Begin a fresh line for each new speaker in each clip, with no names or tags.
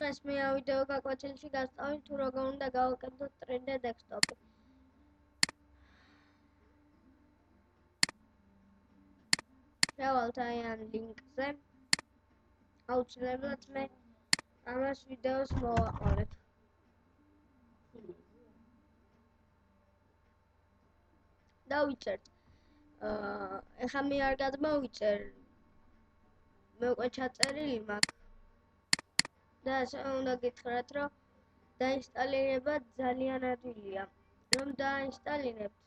დღეს მე ვიდეო გაკვეთილში გასწავლით თუ როგორ უნდა გავაკეთოთ 3D დესკტოპი. შევალთ აი ამ ლინკზე. აუცილებლად მე ამას ვიდეოს მოვაყოლებ. დავიწერთ. ეხლა მე არ გადმოვიწერ. მე უკვე ჩაწერილი მაქვს. და ასე უნდა გითხრათ, რომ დაინსტალირება ძალიან ადვილია. რომ დაინსტალირებთ,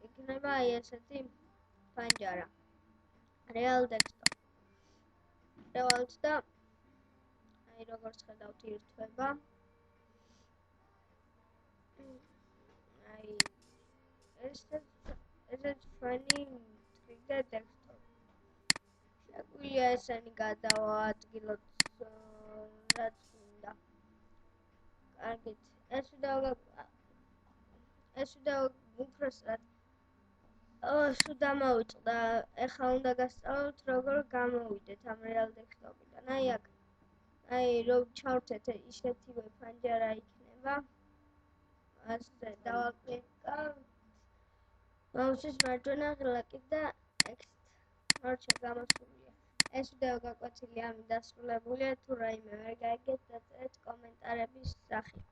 იქნება აი ესეთი ფანჯარა. Real Desktop. შევალთ და აი როგორც ხედავთ ირთვება. აი ესეც ჩვენი 3D Desktop. შეგვიძლია ესენი გადავაადგილოთ რაც უნდა. კარგით. ეს ვიდეო უпроსტად სულ დამოვიწყდა. ეხლა უნდა გასწავლოთ როგორ გამოვიდეთ ამ Real Desktop-დან. აი აქ აი რომ ჩავრთეთ ისეთივე ფანჯარა იქნება. ასე დავაკლიკავთ. მაუსის მარჯვენა ღილაკით და text. მარჩა გამოსულია. ეს ვიდეო გაკვეთილი ამით დასრულებულია. თუ რაიმე ვერ გაიგეთ, დაწერეთ კომენტარების სახით.